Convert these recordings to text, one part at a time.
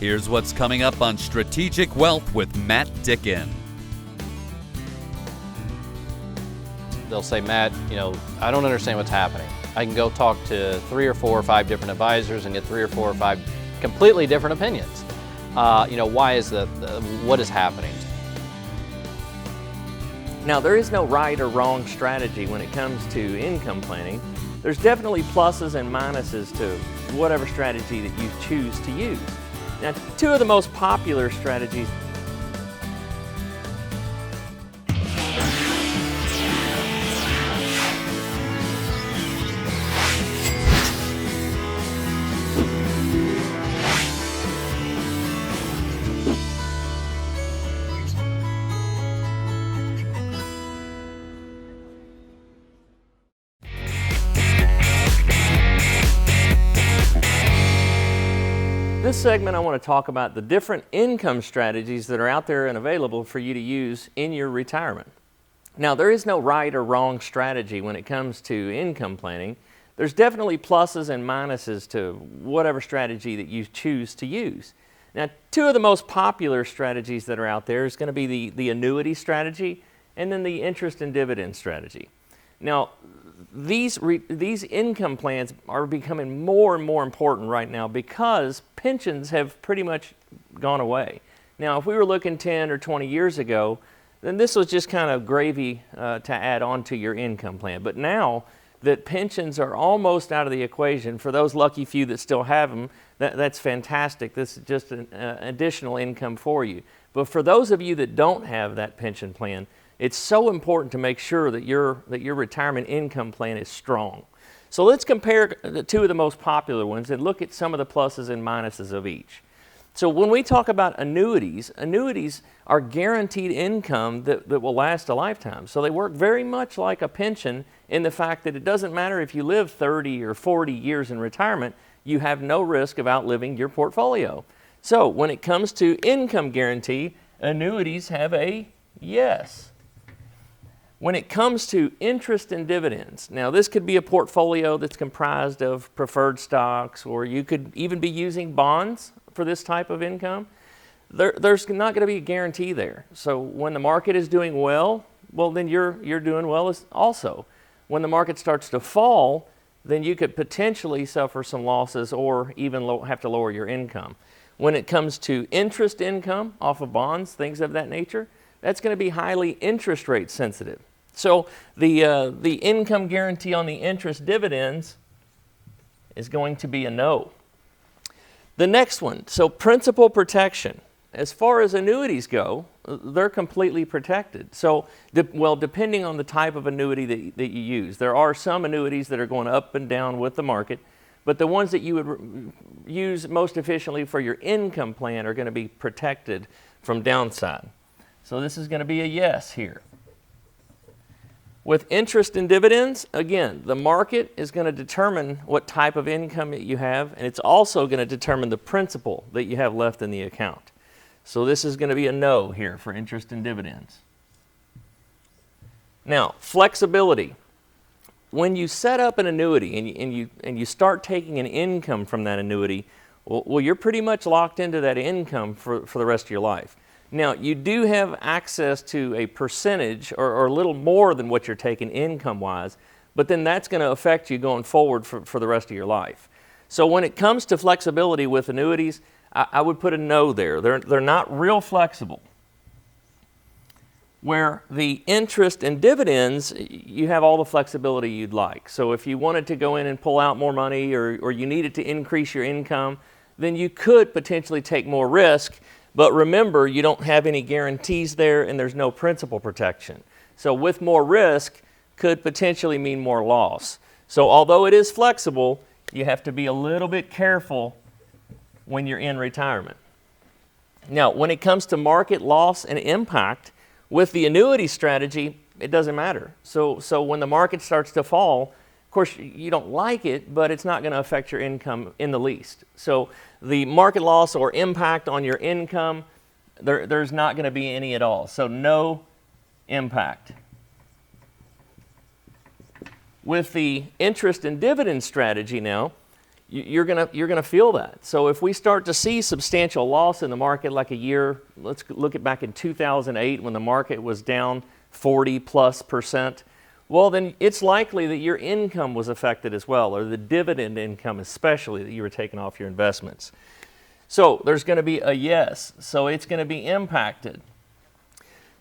Here's what's coming up on Strategic Wealth with Matt Dickin. They'll say, Matt, I don't understand what's happening. I can go talk to 3 or 4 or 5 different advisors and get 3 or 4 or 5 completely different opinions. Why is what is happening? Now, there is no right or wrong strategy when it comes to income planning. There's definitely pluses and minuses to whatever strategy that you choose to use. Now, 2 of the most popular strategies. This segment I want to talk about the different income strategies that are out there and available for you to use in your retirement. Now, there is no right or wrong strategy when it comes to income planning. There's definitely pluses and minuses to whatever strategy that you choose to use. Now, 2 of the most popular strategies that are out there is going to be the annuity strategy and then the interest and dividend strategy. Now, these income plans are becoming more and more important right now because pensions have pretty much gone away. Now, if we were looking 10 or 20 years ago, then this was just kind of gravy to add on to your income plan. But now that pensions are almost out of the equation, for those lucky few that still have them, that's fantastic. This is just an additional income for you. But for those of you that don't have that pension plan, it's so important to make sure that your retirement income plan is strong. So let's compare the 2 of the most popular ones and look at some of the pluses and minuses of each. So when we talk about annuities are guaranteed income that will last a lifetime. So they work very much like a pension in the fact that it doesn't matter if you live 30 or 40 years in retirement, you have no risk of outliving your portfolio. So when it comes to income guarantee, annuities have a yes. When it comes to interest and dividends, now this could be a portfolio that's comprised of preferred stocks, or you could even be using bonds for this type of income. There's not going to be a guarantee there. So when the market is doing well, then you're doing well also. When the market starts to fall, then you could potentially suffer some losses or even have to lower your income. When it comes to interest income off of bonds, things of that nature, that's going to be highly interest rate sensitive. So the income guarantee on the interest dividends is going to be a no. The next one, so principal protection. As far as annuities go, they're completely protected. So, depending on the type of annuity that you use. There are some annuities that are going up and down with the market, but the ones that you would use most efficiently for your income plan are going to be protected from downside. So this is going to be a yes here. With interest and dividends, again, the market is going to determine what type of income that you have, and it's also going to determine the principal that you have left in the account. So this is going to be a no here for interest and dividends. Now, flexibility. When you set up an annuity and you start taking an income from that annuity, well, you're pretty much locked into that income for the rest of your life. Now, you do have access to a percentage or a little more than what you're taking income-wise, but then that's going to affect you going forward for the rest of your life. So when it comes to flexibility with annuities, I would put a no there. They're not real flexible. Where the interest and dividends, you have all the flexibility you'd like. So if you wanted to go in and pull out more money or you needed to increase your income, then you could potentially take more risk. But remember, you don't have any guarantees there and there's no principal protection. So with more risk could potentially mean more loss. So although it is flexible, you have to be a little bit careful when you're in retirement. Now, when it comes to market loss and impact, with the annuity strategy, it doesn't matter. So when the market starts to fall, of course, you don't like it, but it's not going to affect your income in the least. So the market loss or impact on your income, there's not going to be any at all. So no impact. With the interest and dividend strategy now, you're gonna feel that. So if we start to see substantial loss in the market, like a year, let's look at back in 2008 when the market was down 40+%, well then it's likely that your income was affected as well, or the dividend income especially that you were taking off your investments. So there's going to be a yes, so it's going to be impacted.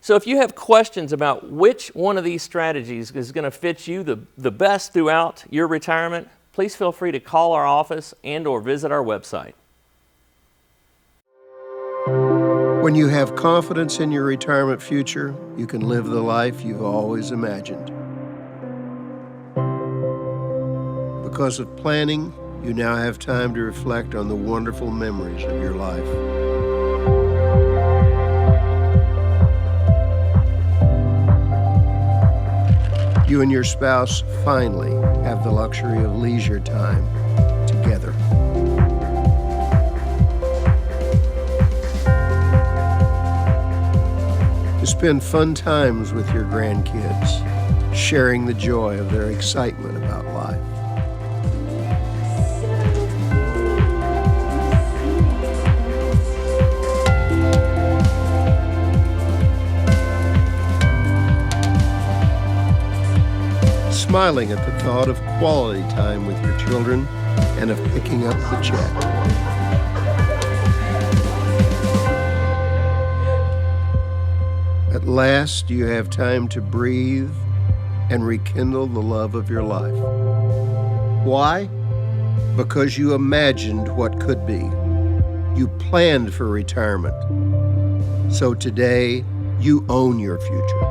So if you have questions about which one of these strategies is going to fit you the best throughout your retirement, please feel free to call our office and or visit our website. When you have confidence in your retirement future, you can live the life you've always imagined. Because of planning, you now have time to reflect on the wonderful memories of your life. You and your spouse finally have the luxury of leisure time together. To spend fun times with your grandkids, sharing the joy of their excitement about life. Smiling at the thought of quality time with your children and of picking up the check. At last, you have time to breathe and rekindle the love of your life. Why? Because you imagined what could be. You planned for retirement. So today, you own your future.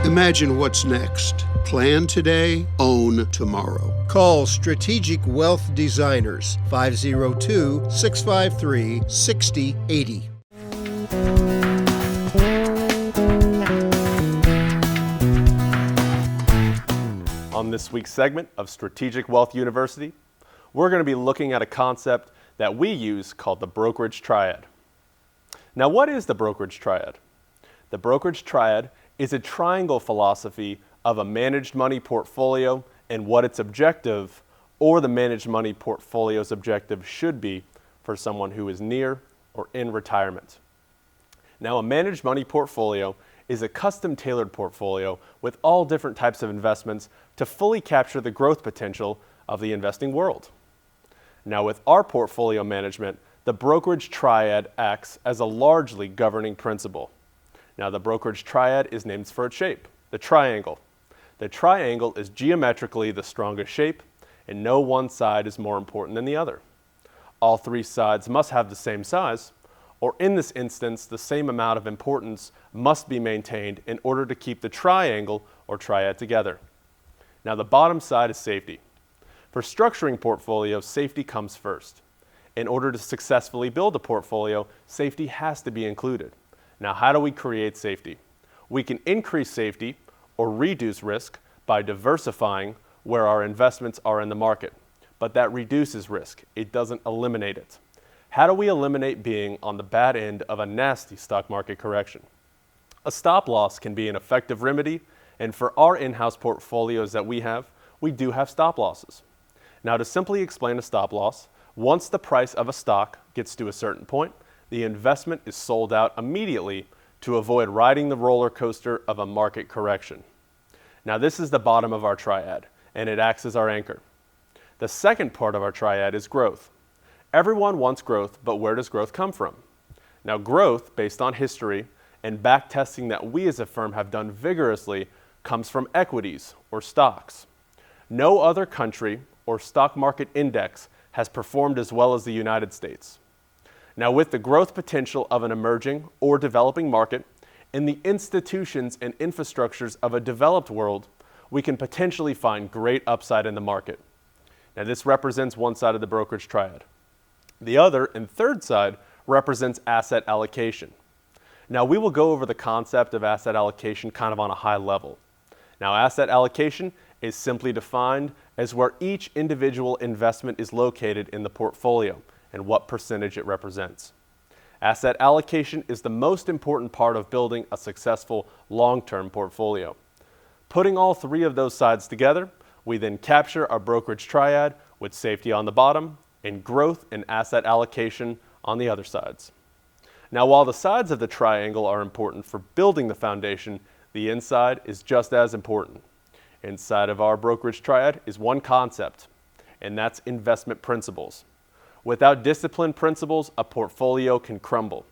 Imagine what's next. Plan today, own tomorrow. Call Strategic Wealth Designers, 502-653-6080. On this week's segment of Strategic Wealth University, we're going to be looking at a concept that we use called the brokerage triad. Now, what is the brokerage triad? The brokerage triad is a triangle philosophy of a managed money portfolio and what its objective or the managed money portfolio's objective should be for someone who is near or in retirement. Now, a managed money portfolio is a custom tailored portfolio with all different types of investments to fully capture the growth potential of the investing world. Now, with our portfolio management, the brokerage triad acts as a largely governing principle. Now, the brokerage triad is named for its shape, the triangle. The triangle is geometrically the strongest shape, and no one side is more important than the other. All three sides must have the same size, or in this instance, the same amount of importance must be maintained in order to keep the triangle or triad together. Now, the bottom side is safety. For structuring portfolios, safety comes first. In order to successfully build a portfolio, safety has to be included. Now, how do we create safety? We can increase safety or reduce risk by diversifying where our investments are in the market. But that reduces risk. It doesn't eliminate it. How do we eliminate being on the bad end of a nasty stock market correction? A stop loss can be an effective remedy, and for our in-house portfolios that we do have stop losses. Now, to simply explain a stop loss, once the price of a stock gets to a certain point, the investment is sold out immediately to avoid riding the roller coaster of a market correction. Now, this is the bottom of our triad, and it acts as our anchor. The second part of our triad is growth. Everyone wants growth, but where does growth come from? Now, growth, based on history and back testing that we as a firm have done vigorously, comes from equities or stocks. No other country or stock market index has performed as well as the United States. Now, with the growth potential of an emerging or developing market and the institutions and infrastructures of a developed world, we can potentially find great upside in the market. Now, this represents one side of the brokerage triad. The other and third side represents asset allocation. Now, we will go over the concept of asset allocation kind of on a high level. Now, asset allocation is simply defined as where each individual investment is located in the portfolio and what percentage it represents. Asset allocation is the most important part of building a successful long-term portfolio. Putting all three of those sides together, we then capture our brokerage triad with safety on the bottom and growth and asset allocation on the other sides. Now, while the sides of the triangle are important for building the foundation, the inside is just as important. Inside of our brokerage triad is one concept, and that's investment principles. Without disciplined principles, a portfolio can crumble.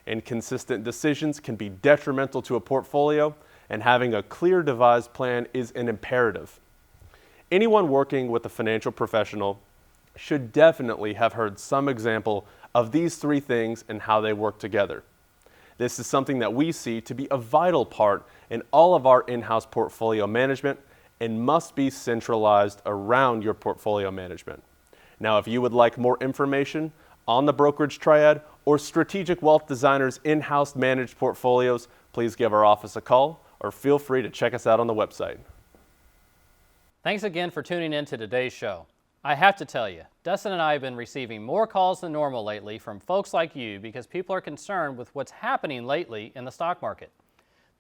Inconsistent decisions can be detrimental to a portfolio, and having a clear devised plan is an imperative. Anyone working with a financial professional should definitely have heard some example of these three things and how they work together. This is something that we see to be a vital part in all of our in-house portfolio management and must be centralized around your portfolio management. Now, if you would like more information on the brokerage triad or Strategic Wealth Designers in-house managed portfolios, please give our office a call or feel free to check us out on the website. Thanks again for tuning in to today's show. I have to tell you, Dustin and I have been receiving more calls than normal lately from folks like you because people are concerned with what's happening lately in the stock market.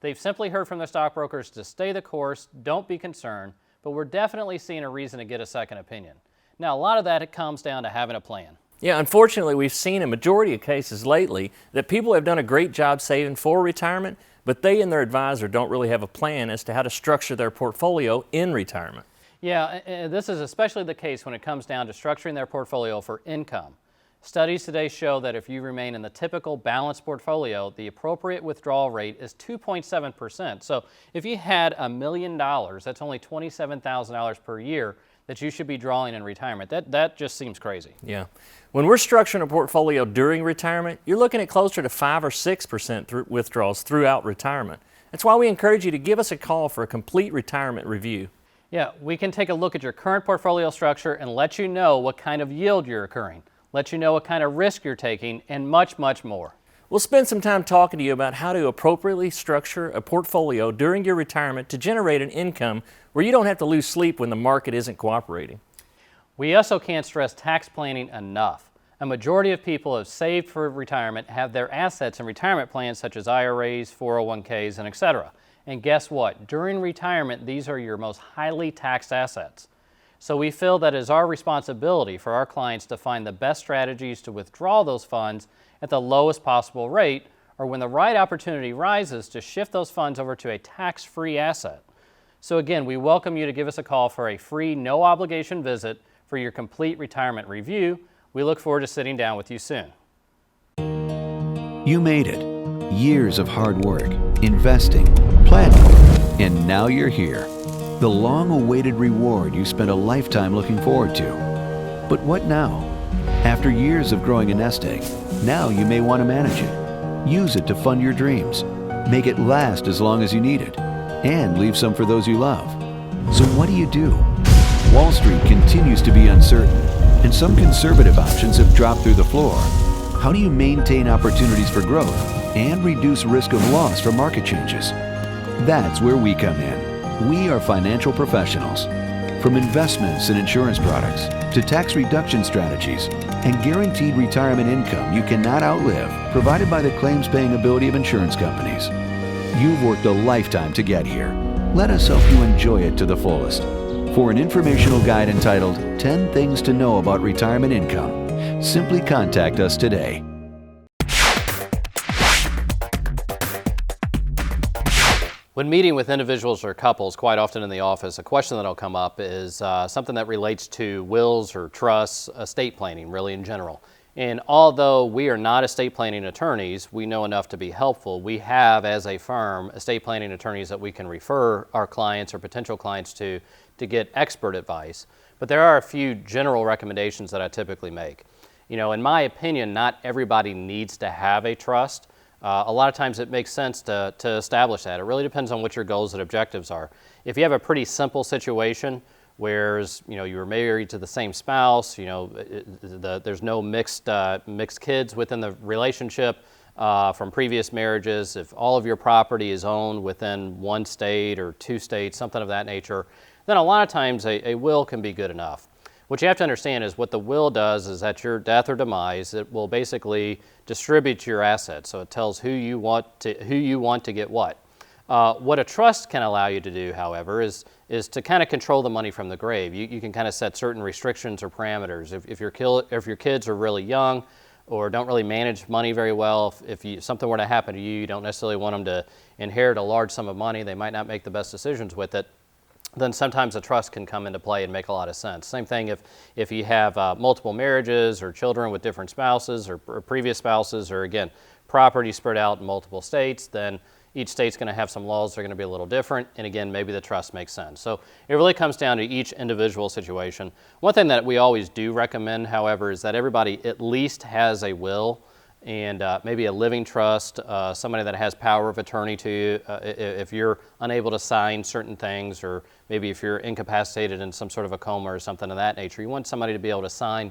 They've simply heard from their stockbrokers to stay the course, don't be concerned, but we're definitely seeing a reason to get a second opinion. Now, a lot of that comes down to having a plan. Yeah, unfortunately, we've seen a majority of cases lately that people have done a great job saving for retirement, but they and their advisor don't really have a plan as to how to structure their portfolio in retirement. Yeah, this is especially the case when it comes down to structuring their portfolio for income. Studies today show that if you remain in the typical balanced portfolio, the appropriate withdrawal rate is 2.7%. So if you had $1 million, that's only $27,000 per year that you should be drawing in retirement. That just seems crazy. Yeah. When we're structuring a portfolio during retirement, you're looking at closer to 5 or 6% withdrawals throughout retirement. That's why we encourage you to give us a call for a complete retirement review. Yeah, we can take a look at your current portfolio structure and let you know what kind of yield you're accruing, let you know what kind of risk you're taking, and much, much more. We'll spend some time talking to you about how to appropriately structure a portfolio during your retirement to generate an income where you don't have to lose sleep when the market isn't cooperating. We also can't stress tax planning enough. A majority of people have saved for retirement, have their assets in retirement plans such as IRAs, 401ks, and etc. And guess what? During retirement, these are your most highly taxed assets. So we feel that it is our responsibility for our clients to find the best strategies to withdraw those funds at the lowest possible rate, or when the right opportunity rises, to shift those funds over to a tax-free asset. So again, we welcome you to give us a call for a free, no-obligation visit for your complete retirement review. We look forward to sitting down with you soon. You made it. Years of hard work, investing, planning, and now you're here. The long-awaited reward you spent a lifetime looking forward to. But what now? After years of growing a nest egg, now you may want to manage it. Use it to fund your dreams. Make it last as long as you need it. And leave some for those you love. So what do? Wall Street continues to be uncertain, and some conservative options have dropped through the floor. How do you maintain opportunities for growth and reduce risk of loss from market changes? That's where we come in. We are financial professionals. From investments and insurance products to tax reduction strategies and guaranteed retirement income you cannot outlive, provided by the claims-paying ability of insurance companies. You've worked a lifetime to get here. Let us help you enjoy it to the fullest. For an informational guide entitled 10 Things to Know About Retirement Income, simply contact us today. When meeting with individuals or couples, quite often in the office, a question that'll come up is something that relates to wills or trusts, estate planning, really in general. And although we are not estate planning attorneys, we know enough to be helpful. We have, as a firm, estate planning attorneys that we can refer our clients or potential clients to get expert advice. But there are a few general recommendations that I typically make. You know, in my opinion, not everybody needs to have a trust. A lot of times it makes sense to establish that. It really depends on what your goals and objectives are. If you have a pretty simple situation, whereas you were married to the same spouse, there's no mixed kids within the relationship from previous marriages, if all of your property is owned within one state or two states, something of that nature, then a lot of times a will can be good enough. What you have to understand is what the will does is at your death or demise, it will basically distribute your assets. So it tells who you want to get what. What a trust can allow you to do, however, is to kind of control the money from the grave. You can kind of set certain restrictions or parameters. If your kids are really young or don't really manage money very well, if something were to happen to you, you don't necessarily want them to inherit a large sum of money, they might not make the best decisions with it, then sometimes a trust can come into play and make a lot of sense. Same thing if you have multiple marriages or children with different spouses or previous spouses, or again, property spread out in multiple states, then each state's going to have some laws that are going to be a little different, and again, maybe the trust makes sense. So it really comes down to each individual situation. One thing that we always do recommend, however, is that everybody at least has a will and maybe a living trust, somebody that has power of attorney to you if you're unable to sign certain things, or maybe if you're incapacitated in some sort of a coma or something of that nature. You want somebody to be able to sign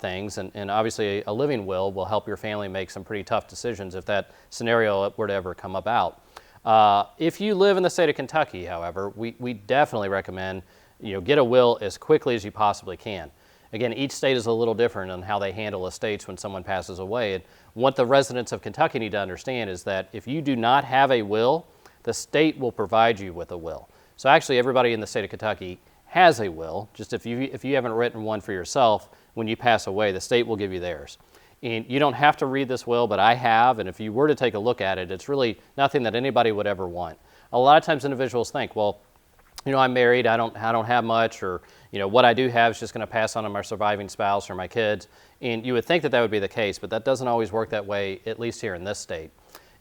things, and obviously a living will help your family make some pretty tough decisions if that scenario were to ever come about. If you live in the state of Kentucky, however, we definitely recommend get a will as quickly as you possibly can. Again, each state is a little different on how they handle estates when someone passes away. And what the residents of Kentucky need to understand is that if you do not have a will, the state will provide you with a will. So actually everybody in the state of Kentucky has a will, just if you haven't written one for yourself, when you pass away, the state will give you theirs. And you don't have to read this will, but I have, and if you were to take a look at it, it's really nothing that anybody would ever want. A lot of times individuals think, well, I'm married, I don't have much, or what I do have is just going to pass on to my surviving spouse or my kids. And you would think that that would be the case, but that doesn't always work that way, at least here in this state.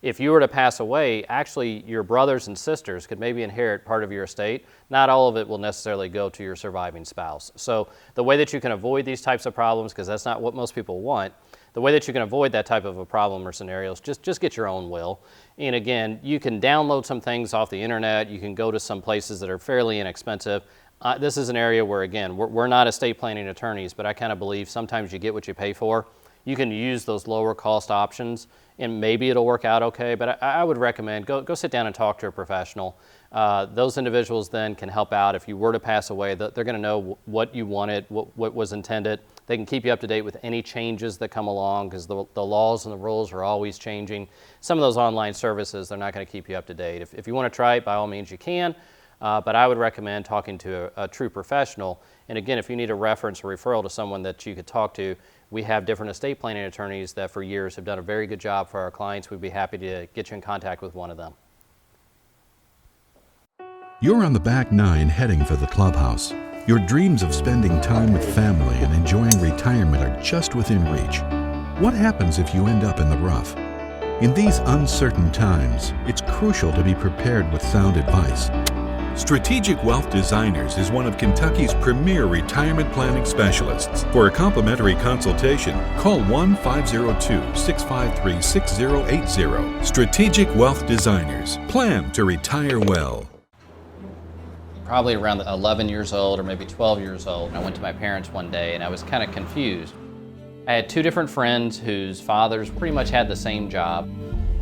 If you were to pass away, actually your brothers and sisters could maybe inherit part of your estate. Not all of it will necessarily go to your surviving spouse. So the way that you can avoid these types of problems, because that's not what most people want, the way that you can avoid that type of a problem or scenario is just get your own will. And again, you can download some things off the internet. You can go to some places that are fairly inexpensive. This is an area where, again, we're not estate planning attorneys, but I kind of believe sometimes you get what you pay for. You can use those lower cost options, and maybe it'll work out okay, but I would recommend go sit down and talk to a professional. Those individuals then can help out. If you were to pass away, they're going to know what you wanted, what was intended. They can keep you up to date with any changes that come along, because the laws and the rules are always changing. Some of those online services, they're not going to keep you up to date. If you want to try it, by all means you can, but I would recommend talking to a true professional. And again, if you need a reference or referral to someone that you could talk to, we have different estate planning attorneys that for years have done a very good job for our clients. We'd be happy to get you in contact with one of them. You're on the back nine heading for the clubhouse. Your dreams of spending time with family and enjoying retirement are just within reach. What happens if you end up in the rough? In these uncertain times, it's crucial to be prepared with sound advice. Strategic Wealth Designers is one of Kentucky's premier retirement planning specialists. For a complimentary consultation, call 1-502-653-6080. Strategic Wealth Designers. Plan to retire well. Probably around 11 years old or maybe 12 years old. I went to my parents one day and I was kind of confused. I had two different friends whose fathers pretty much had the same job.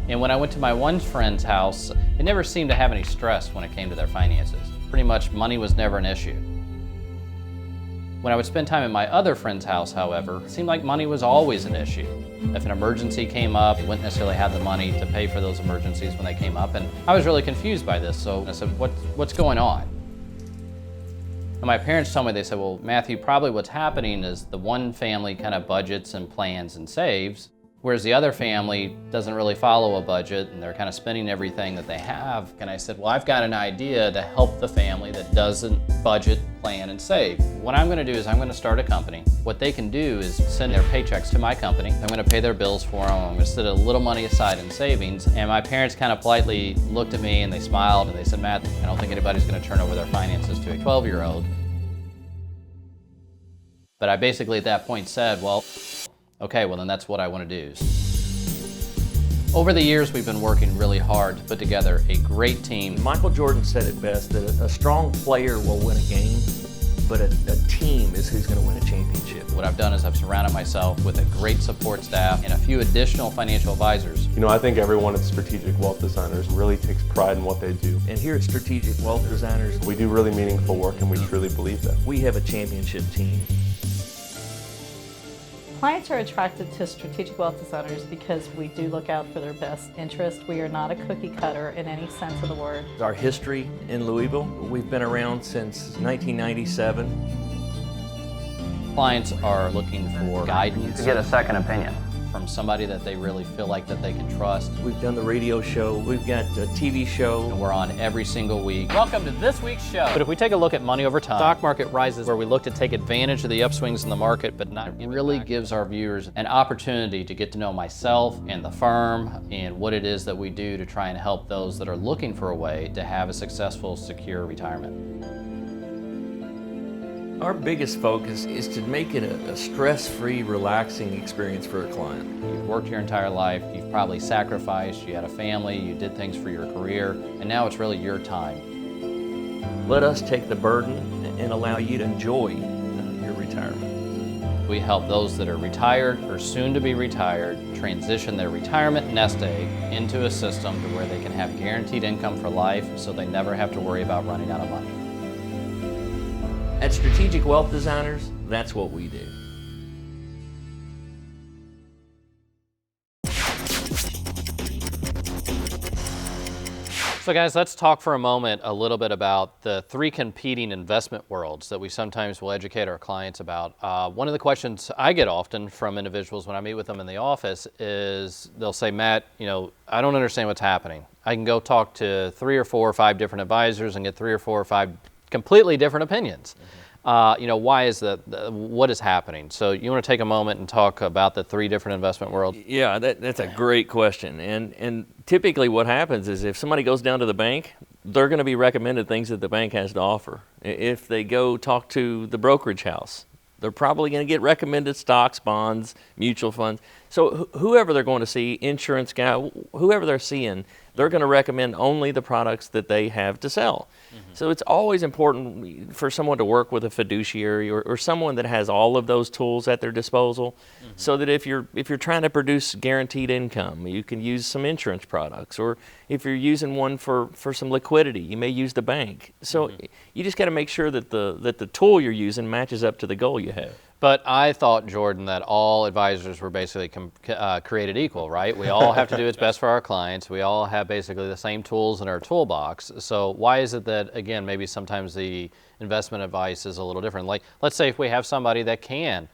And when I went to my one friend's house, they never seemed to have any stress when it came to their finances. Pretty much money was never an issue. When I would spend time at my other friend's house, however, it seemed like money was always an issue. If an emergency came up, you wouldn't necessarily have the money to pay for those emergencies when they came up. And I was really confused by this, so I said, what's going on? And my parents told me, they said, well, Matthew, probably what's happening is the one family kind of budgets and plans and saves, whereas the other family doesn't really follow a budget and they're kind of spending everything that they have. And I said, well, I've got an idea to help the family that doesn't budget, plan, and save. What I'm going to do is I'm going to start a company. What they can do is send their paychecks to my company. I'm going to pay their bills for them. I'm going to set a little money aside in savings. And my parents kind of politely looked at me and they smiled and they said, Matt, I don't think anybody's going to turn over their finances to a 12-year-old. But I basically at that point said, well, okay, well then that's what I want to do. Over the years, we've been working really hard to put together a great team. Michael Jordan said it best, that a strong player will win a game, but a team is who's going to win a championship. What I've done is I've surrounded myself with a great support staff and a few additional financial advisors. I think everyone at Strategic Wealth Designers really takes pride in what they do. And here at Strategic Wealth Designers, We do really meaningful work and we truly believe that. we have a championship team. Clients are attracted to Strategic Wealth Designers because we do look out for their best interest. We are not a cookie cutter in any sense of the word. Our history in Louisville, we've been around since 1997. Clients are looking for guidance to get a second opinion from somebody that they really feel like that they can trust. We've done the radio show, we've got a TV show. And we're on every single week. Welcome to this week's show. But if we take a look at money over time, stock market rises where we look to take advantage of the upswings in the market, but not it really gives our viewers an opportunity to get to know myself and the firm and what it is that we do to try and help those that are looking for a way to have a successful, secure retirement. Our biggest focus is to make it a stress-free, relaxing experience for a client. You've worked your entire life, you've probably sacrificed, you had a family, you did things for your career, and now it's really your time. Let us take the burden and allow you to enjoy your retirement. We help those that are retired or soon to be retired transition their retirement nest egg into a system to where they can have guaranteed income for life so they never have to worry about running out of money. At Strategic Wealth Designers, that's what we do. So guys, let's talk for a moment a little bit about the three competing investment worlds that we sometimes will educate our clients about. One of the questions I get often from individuals when I meet with them in the office is they'll say, Matt, I don't understand what's happening. I can go talk to 3 or 4 or 5 different advisors and get 3 or 4 or 5 completely different opinions. Why is that? What is happening? So you want to take a moment and talk about the 3 different investment worlds? Yeah, that's a great question. And typically what happens is if somebody goes down to the bank, they're going to be recommended things that the bank has to offer. If they go talk to the brokerage house, they're probably going to get recommended stocks, bonds, mutual funds. So whoever they're going to see, insurance guy, whoever they're seeing, they're going to recommend only the products that they have to sell. Mm-hmm. So it's always important for someone to work with a fiduciary or someone that has all of those tools at their disposal, mm-hmm. so that if you're trying to produce guaranteed income, you can use some insurance products, or if you're using one for some liquidity, you may use the bank. So mm-hmm. you just got to make sure that the tool you're using matches up to the goal you have. But I thought, Jordan, that all advisors were basically created equal, right? We all have to do what's best for our clients. We all have basically the same tools in our toolbox. So why is it that, again, maybe sometimes the investment advice is a little different? Like, let's say if we have somebody that can,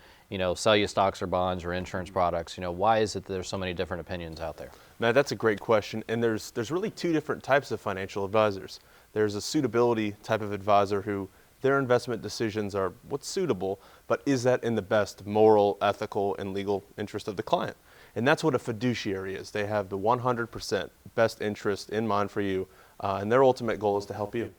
sell you stocks or bonds or insurance products, why is it that there's so many different opinions out there? Matt, that's a great question. And there's really 2 different types of financial advisors. There's a suitability type of advisor who their investment decisions are what's suitable, but is that in the best moral, ethical, and legal interest of the client? And that's what a fiduciary is. They have the 100% best interest in mind for you, and their ultimate goal is to help you.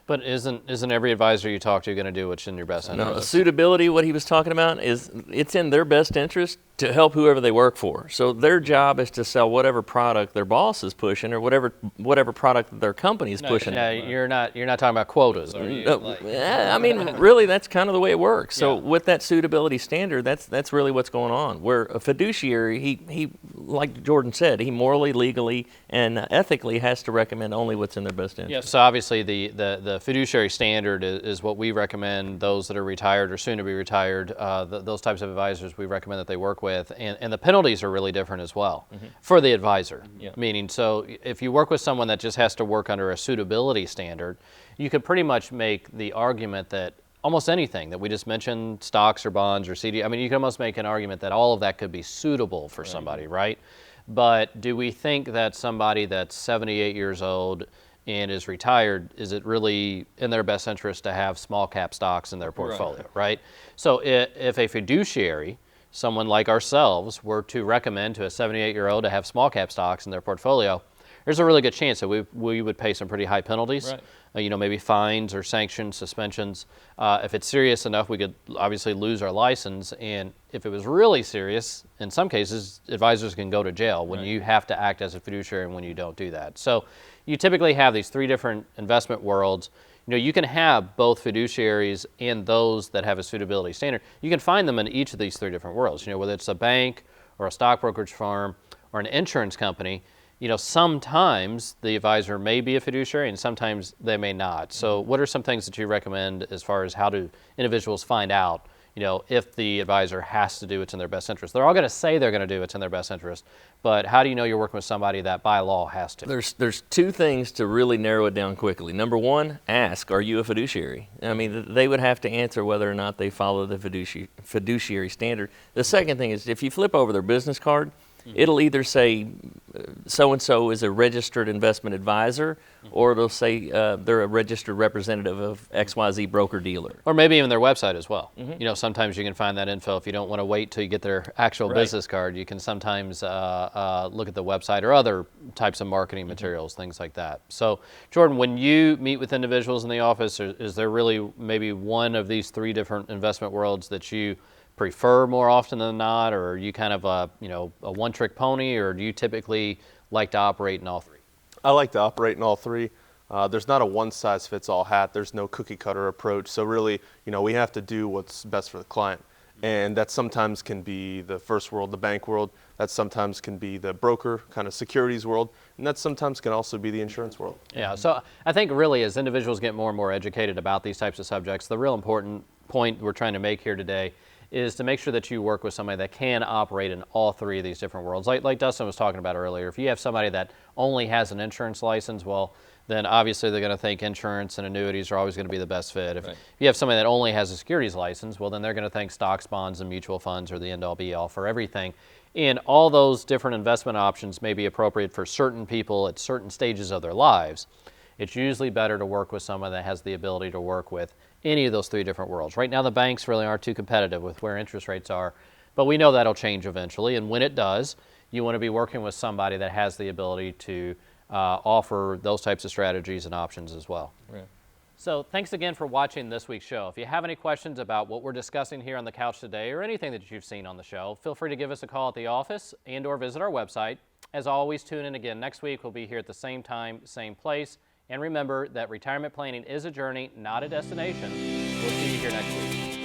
But isn't every advisor you talk to going to do what's in your best interest? No, suitability, what he was talking about, is it's in their best interest to help whoever they work for. So their job is to sell whatever product their boss is pushing, or whatever product their company is pushing. Yeah, you're not talking about quotas, are you? I mean, really, that's kind of the way it works. So with that suitability standard, that's really what's going on. Where a fiduciary, he like Jordan said, he morally, legally, and ethically has to recommend only what's in their best interest. Yeah. So obviously the fiduciary standard is what we recommend those that are retired or soon to be retired. Those types of advisors we recommend that they work with. And the penalties are really different as well, mm-hmm. for the advisor. Yeah. Meaning, so if you work with someone that just has to work under a suitability standard, you could pretty much make the argument that almost anything that we just mentioned, stocks or bonds or CD, I mean, you can almost make an argument that all of that could be suitable for somebody, right? But do we think that somebody that's 78 years old and is retired, is it really in their best interest to have small cap stocks in their portfolio, right? So if a fiduciary, someone like ourselves, were to recommend to a 78-year-old to have small cap stocks in their portfolio, there's a really good chance that we would pay some pretty high penalties, maybe fines or sanctions, suspensions. If it's serious enough, we could obviously lose our license. And if it was really serious, in some cases, advisors can go to jail when you have to act as a fiduciary and when you don't do that. So you typically have these 3 different investment worlds. You can have both fiduciaries and those that have a suitability standard. You can find them in each of these 3 different worlds. Whether it's a bank or a stock brokerage firm or an insurance company, sometimes the advisor may be a fiduciary and sometimes they may not. So what are some things that you recommend as far as how do individuals find out, if the advisor has to do what's in their best interest. They're all going to say they're going to do what's in their best interest, but how do you know you're working with somebody that by law has to? There's two things to really narrow it down quickly. Number one, ask, are you a fiduciary? I mean, they would have to answer whether or not they follow the fiduciary standard. The second thing is, if you flip over their business card, it'll either say so-and-so is a registered investment advisor, or it'll say they're a registered representative of XYZ broker-dealer. Or maybe even their website as well. Sometimes you can find that info. If you don't want to wait till you get their actual business card, you can sometimes look at the website or other types of marketing materials, things like that. So, Jordan, when you meet with individuals in the office, is there really maybe one of these three different investment worlds that you prefer more often than not, or are you kind of a one-trick pony, or do you typically like to operate in all three? I like to operate in all three. There's not a one-size-fits-all hat. There's no cookie-cutter approach. So really, we have to do what's best for the client. And that sometimes can be the first world, the bank world. That sometimes can be the broker, kind of securities world. And that sometimes can also be the insurance world. Yeah, so I think really as individuals get more and more educated about these types of subjects, the real important point we're trying to make here today is to make sure that you work with somebody that can operate in all three of these different worlds. Like Dustin was talking about earlier, if you have somebody that only has an insurance license, well, then obviously they're going to think insurance and annuities are always going to be the best fit. If you have somebody that only has a securities license, well, then they're going to think stocks, bonds, and mutual funds are the end-all be-all for everything. And all those different investment options may be appropriate for certain people at certain stages of their lives. It's usually better to work with someone that has the ability to work with any of those three different worlds. Right now, the banks really aren't too competitive with where interest rates are, but we know that'll change eventually. And when it does, you want to be working with somebody that has the ability to offer those types of strategies and options as well. Right. So thanks again for watching this week's show. If you have any questions about what we're discussing here on the couch today or anything that you've seen on the show, feel free to give us a call at the office and or visit our website. As always, tune in again next week. We'll be here at the same time, same place. And remember that retirement planning is a journey, not a destination. We'll see you here next week.